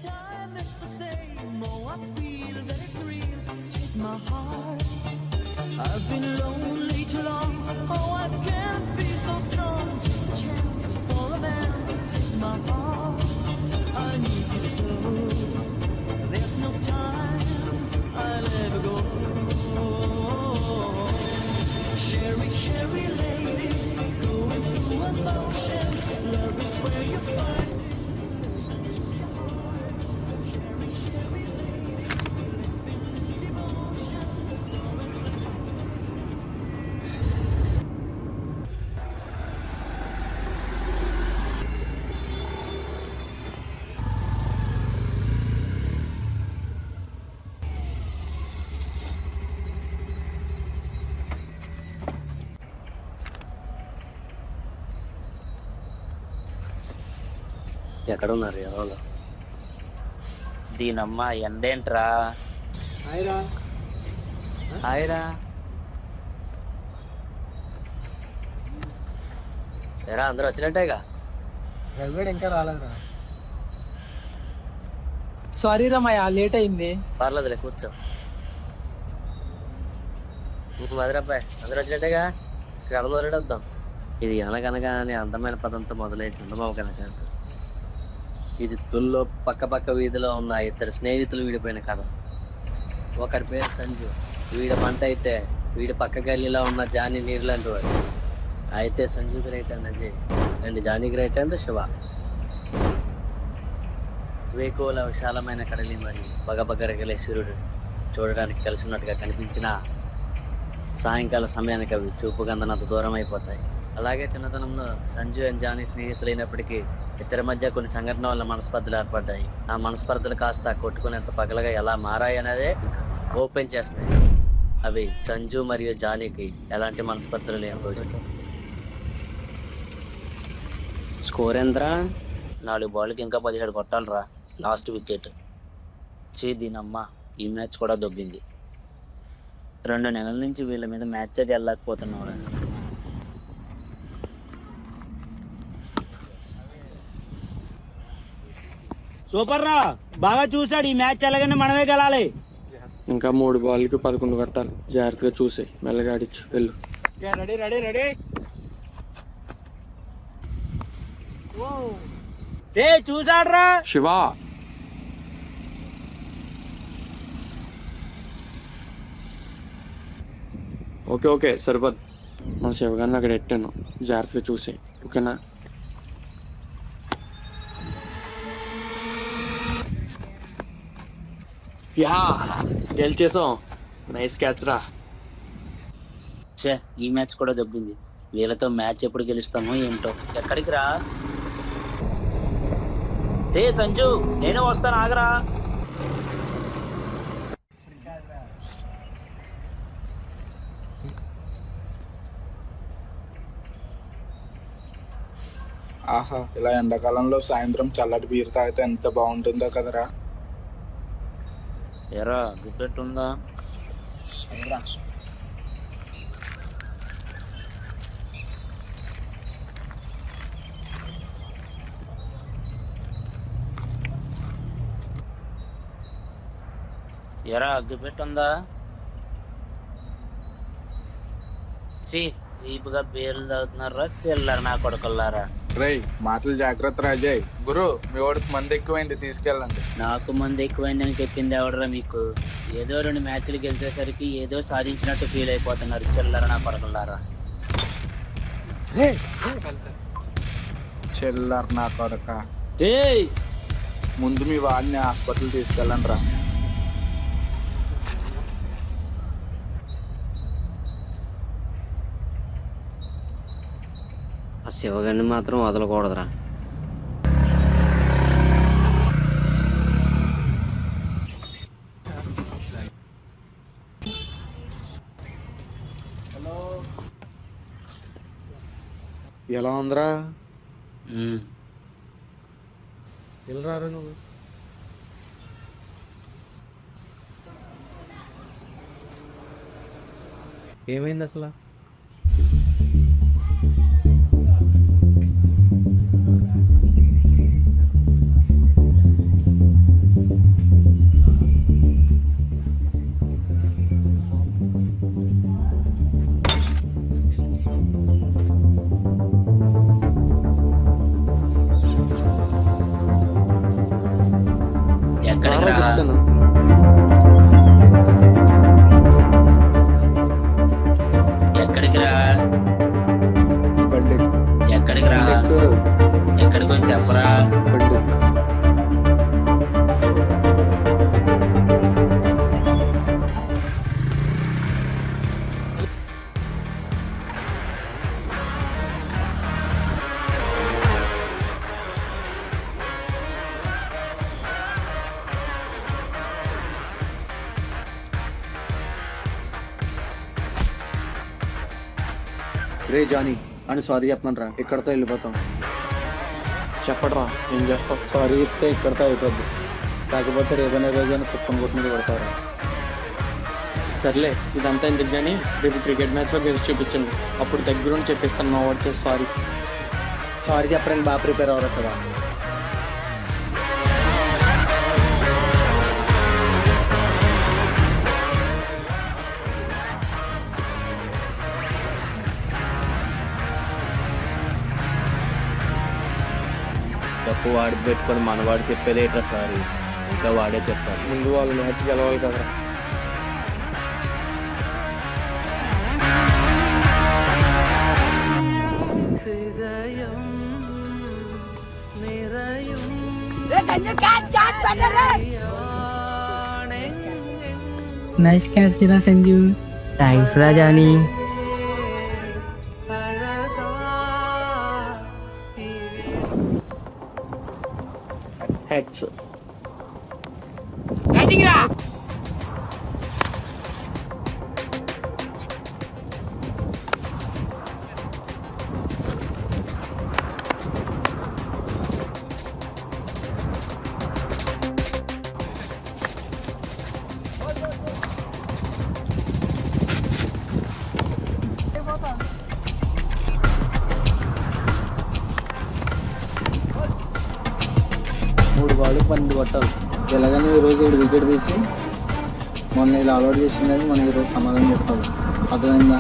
time it's the same. Oh, I feel that it's real. Take my heart. I've been lonely too long. Oh, I can't be so strong. Take a chance for a man. Take my heart. I need you so. There's no time I'll ever go. Sherry, Sherry lady, going through emotions. Love is where you find it. Listen to your heart. Sherry, Sherry lady, living devotion. It's always ఎక్కడ ఉన్నారు ఎవరు? దీనమ్మ ఎండేంట్రా? హాయ్రా. ఎరా అందరూ వచ్చినట్టేగా? రవిగడ్ ఇంకా రాలేదురా. Sorry Ramaiah, late అయింది. పర్లేదులే కూర్చో. ఇంక మధురబ్బాయి అందరూ వచ్చినట్టేగా? కథ మొదలెడొద్దాం. ఇది అనగనగా అనే అందమైన పదంతో మొదలై చంద్రబాబు కనుక ఇది తుల్లో పక్క వీధిలో ఉన్న ఇద్దరు స్నేహితులు విడిపోయిన కథ. ఒకరి పేరు సంజు. వీడి పంట అయితే వీడి పక్క గల్లీలో ఉన్న జానీ నీరు లాంటి వాడు. అయితే సంజుకి రైట్ అండ్ అజయ్ అండ్ జానీకి రైట్ అండ్ శివ. వేకోల విశాలమైన కడలి మరియు బగబగరగలే సూర్యుడు చూడడానికి కలిసి ఉన్నట్టుగా కనిపించిన సాయంకాల సమయానికి అవి చూపు గందనంత దూరం అయిపోతాయి. అలాగే చిన్నతనంలో సంజు అండ్ జానీ స్నేహితులైనప్పటికీ ఇద్దరి మధ్య కొన్ని సంఘటనల వల్ల మనస్పర్ధలు ఏర్పడ్డాయి. ఆ మనస్పర్ధలు కాస్త కొట్టుకునేంత పగలగా ఎలా మారాయి అనేదే ఓపెన్ చేస్తాయి. అవి సంజు మరియు జానీకి ఎలాంటి మనస్పర్ధలు లేని రోజులు. స్కోర్ ఎంతరా? 4 బాల్కి ఇంకా 17 కొట్టాలరా. Last wicket. దీనమ్మ ఈ మ్యాచ్ కూడా దొబ్బింది. 2 నెలల నుంచి వీళ్ళ మీద మ్యాచ్ అది వెళ్ళలేకపోతున్నావురా. సూపర్ రా, బాగా చూసాడు. ఈ మ్యాచ్ ఎలాగైనా మనమే గెలాలి. ఇంకా 3 బాల్కి 11 కొట్టాలి. జాగ్రత్తగా చూసి మెల్లగా ఆడిచ్చు. వెళ్ళు. Ready ready ready. రే చూసాడ్రా శివ. ఓకే ఓకే సరిపోదు. మా శివగారిని అక్కడ ఎట్టాను. జాగ్రత్తగా చూసే, ఓకేనా? యా గెలిచేసాం. నైస్ క్యాచ్ రా. ఈ మ్యాచ్ కూడా దొబ్బింది. వీళ్ళతో మ్యాచ్ ఎప్పుడు గెలుస్తామో ఏంటో. ఎక్కడికి రా? రే సంజు, నేను వస్తాను, ఆగరా. ఆహా, ఇలా ఎండాకాలంలో సాయంత్రం చల్లటి బీర్ తాగితే ఎంత బాగుంటుందో కదరా. ఎరా గుర్తెట్టుందా? ఎరా అగ్గిపెట్టుందా? చీపుగా పేర్లు తాగుతున్నారా చిల్లర నా కొడుకుల్లారా. రేయ్ మాటలు జాగ్రత్త రాజయ్. గురు, మీ వాడికి మంది ఎక్కువైంది, తీసుకెళ్ళండి. నాకు మంది ఎక్కువైందని చెప్పింది ఎవడరా మీకు? ఏదో 2 మ్యాచ్లు గెలిచేసరికి ఏదో సాధించినట్టు ఫీల్ అయిపోతున్నారు చిల్లర నా కొడుకుల్లారా. చిల్లర్ నా కొడక. ముందు మీ వాడిని హాస్పిటల్ తీసుకెళ్ళండి రా. ఆ శివగారిని మాత్రం వదలకూడదురా. ఎలా ఉందిరా? వెళ్ళరారు నువ్వు. ఏమైంది అసలు? ఎక్కడికి రా చెప్తాను. ఎక్కడికి రా బండి ఎక్కు. ఎక్కడికి రా ఎక్కు. ఎక్కడికి వచ్చి చెప్పరా బండి ఎక్కు. రే జానీ అని సారీ చెప్పమని రా ఇక్కడతో వెళ్ళిపోతాం. చెప్పడరా ఏం చేస్తావు? సారీ చెప్తే ఇక్కడతో అయిపోద్ది, కాకపోతే రేపనే రోజైనా కుప్పం కొట్టు మీద కొడతారా. సర్లే ఇదంతా ఎందుకు కానీ రేపు క్రికెట్ మ్యాచ్లో గెలిచి చూపించండి, అప్పుడు దగ్గరుండి చెప్పిస్తాను మా వాడు చేసి సారీ. సారీ చెప్పడానికి బాగా ప్రిపేర్ అవ్వరా సదా. తప్పు వాడి పెట్టుకొని మనవాడు చెప్పేదేట్రా సారీ, ఇంకా వాడే చెప్పాలి. ముందు వాళ్ళు మ్యాచ్ గెలవాలి కదా. హృదయం నిరయం నైస్ క్యాచ్ రా సంజు. థ్యాంక్స్ రా జానీ. హెడ్స్. మూడు బాళ్ళు 12 కొట్టాలి. ఎలాగైనా ఈరోజు 7 వికెట్ తీసి మొన్న ఇలా అలవాటు చేసిందని మనం ఈరోజు సమాధానం చెప్పాలి. అర్థమైందా?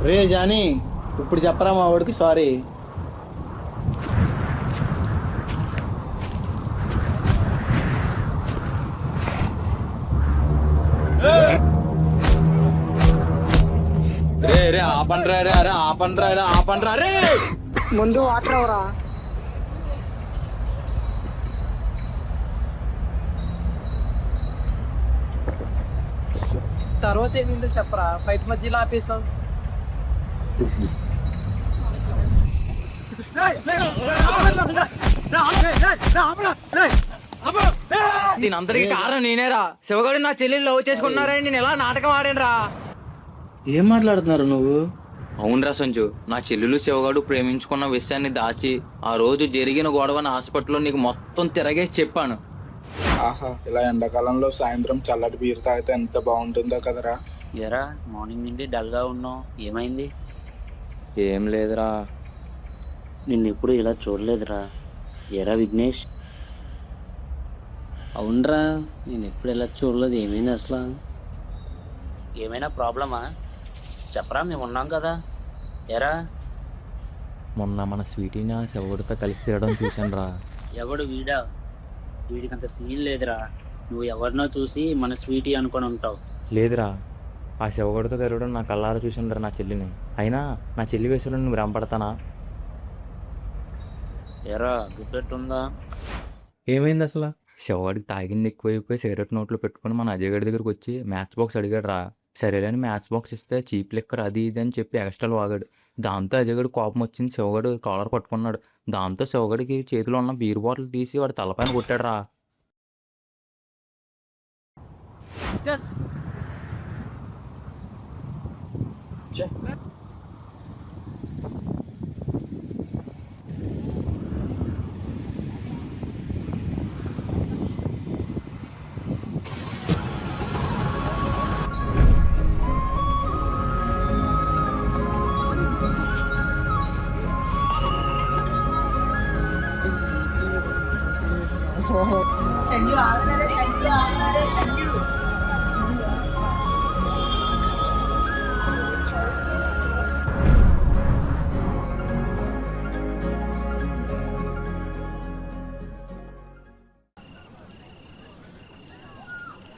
రే జానీ ఇప్పుడు చెప్పరా మా వాడికి సారీ. రే రే ఆపండ్రా రే అరే ఆపండ్రా రే ఆపండ్రా రే. ముందు వాటర్ అవరా. తర్వాత ఏమిందో చెప్పరా, ఫైట్ మధ్యలో ఆపేసావు. దీని అందరికి కారణం నేనేరా. శివగాడు నా చెల్లెలు లవ్ చేసుకున్నారని నేను ఎలా నాటకం ఆడానురా. ఏం మాట్లాడుతున్నారు నువ్వు? అవునరా సంజు, నా చెల్లెలు శివగాడు ప్రేమించుకున్న విషయాన్ని దాచి ఆ రోజు జరిగిన గొడవని హాస్పిటల్లో నీకు మొత్తం తిరగేసి చెప్పాను. ఆహా, ఇలా ఎండాకాలంలో సాయంత్రం చల్లటి బీర్ తాగితే ఎంత బాగుంటుందో కదరా. ఎరా మార్నింగ్ నుండి డల్గా ఉన్నావు, ఏమైంది? ఏం లేదురా. నిన్ను ఎప్పుడు ఇలా చూడలేదురా. ఎరా విఘ్నేష్? అవునరా, నేను ఎప్పుడు ఇలా చూడలేదు. ఏమైంది అసలు? ఏమైనా ప్రాబ్లమా? చెప్పరా, మేము ఉన్నాం కదా. ఎరా మొన్న మన స్వీటీని ఆ శివగుడితో కలిసి తిరగడం చూశాను రా. ఎవడు వీడా? వీడికంత సీన్ లేదురా. నువ్వు ఎవరినో చూసి మన స్వీటీ అనుకొని ఉంటావు. లేదురా, ఆ శివగుడితో తిరగడం నా కళ్ళారా చూశాను రా నా చెల్లిని. అయినా నా చెల్లి వయసులో నువ్వు భ్రమపడతానా? ఎరా గుర్తుందా? ఏమైంది అసలు? శివగాడికి తాగింది ఎక్కువైపోయి సిగరెట్ నోట్లో పెట్టుకుని మన అజయ్ గడి దగ్గరికి వచ్చి మ్యాచ్ బాక్స్ అడిగాడు రా. సరేలేని మ్యాచ్ బాక్స్ ఇస్తే చీప్ లెక్కర్ అది ఇది అని చెప్పి ఎక్స్ట్రాలు వాగాడు. దాంతో అజయ్ గడి కోపం వచ్చింది. శివగాడు కాలర్ పట్టుకున్నాడు. దాంతో శివగాడికి చేతిలో ఉన్న బీర్ బాటిల్ తీసి వాడి తలపైన కొట్టాడు రా.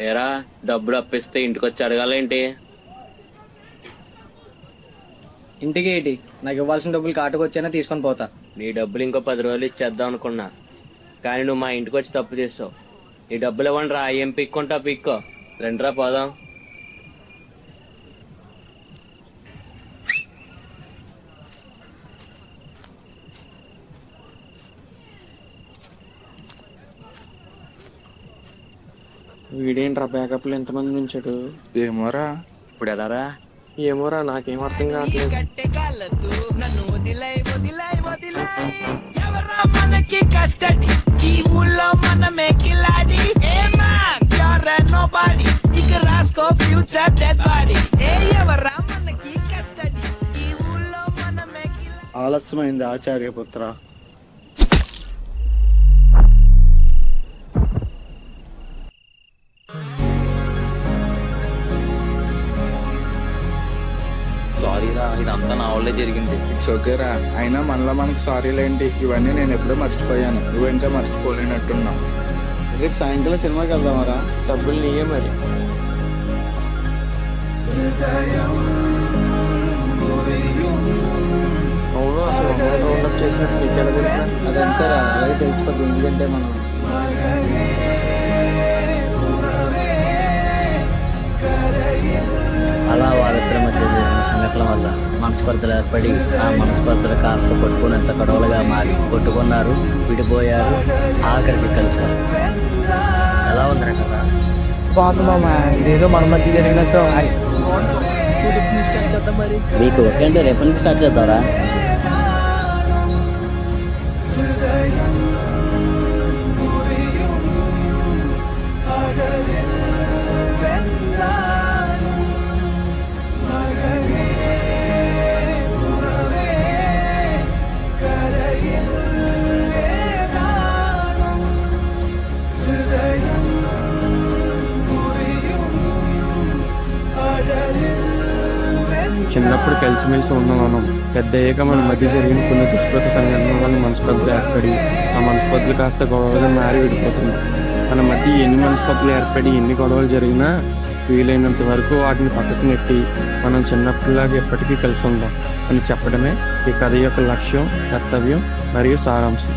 ఏరా డబ్బులు అప్పిస్తే ఇంటికి వచ్చి అడగాలేంటి? ఇంటికి ఏంటి? నాకు ఇవ్వాల్సిన డబ్బులు కాటుకు వచ్చానే తీసుకొని పోతా. నీ డబ్బులు ఇంకో 10 రోజులు ఇచ్చేద్దాం అనుకున్నా, కానీ నువ్వు మా ఇంటికి వచ్చి తప్పు చేసావు. నీ డబ్బులు ఇవ్వండి రా, ఏం పిక్కుంటా పిక్కో. రండిరా పోదాం. వీడేంట్రా బ్యాకప్లు ఎంతమంది నుంచాడు? ఏమోరా. ఇప్పుడు ఎలారా? ఏమోరా, నాకేం అర్థం కావట్లేదు. మనకి కస్టడీ ఈ ఊళ్ళో మనమే కిలాడి నోబాడీ ఇక రాసుకో ఫ్యూచర్ డెడ్ బాడీ ఎవరా మనకి కస్టడీ ఈ ఊళ్ళో మనమే కిలాడి. ఆలస్యమైంది ఆచార్యపుత్ర. సారీరా, ఇదంతా నా వల్లే జరిగింది. ఇట్స్ ఓకేరా. అయినా మనలో మనకి సారీలేంటి, ఇవన్నీ నేను ఎప్పుడో మర్చిపోయాను. నువ్వు ఇంకా మర్చిపోలేనట్టున్నావు. రేపు సాయంకాలం సినిమాకి వెళ్దామరా? డబ్బులు నీయే మరి. అవును, అసలు రౌండప్ చేసినట్టు మీకు ఎలా తెలుసా? అదంతారా అలాగే తెలిసిపోతుంది, ఎందుకంటే మనం అలా వాళ్ళిద్దరి మధ్య జరిగిన సంఘటనల వల్ల మనస్పర్ధలు ఏర్పడి ఆ మనస్పర్ధలు కాస్త కొట్టుకునేంత గొడవలుగా మారి కొట్టుకున్నారు, విడిపోయారు, ఆఖరికి కలిసారు. ఎలా ఉందిరా కదా? బాగుంది మామ, ఇదేదో మన మధ్య జరిగినట్టు. మీకు ఓకే అంటే రేపటి నుంచి స్టార్ట్ చేద్దారా? చిన్నప్పుడు కలిసిమెలిసి ఉన్న మనం పెద్ద అయ్యాక మన మధ్య జరిగిన కొన్ని దుష్కృత సంఘటనల వల్ల మనస్పర్ధలు ఏర్పడి ఆ మనస్పర్ధలు కాస్త గొడవలుగా మారి విడిపోతుంది. మన మధ్య ఎన్ని మనస్పర్ధలు ఏర్పడి ఎన్ని గొడవలు జరిగినా వీలైనంత వరకు వాటిని పక్కకు నెట్టి మనం చిన్నప్పుడులాగా ఎప్పటికీ కలిసి ఉందాం అని చెప్పడమే ఈ కథ యొక్క లక్ష్యం, కర్తవ్యం మరియు సారాంశం.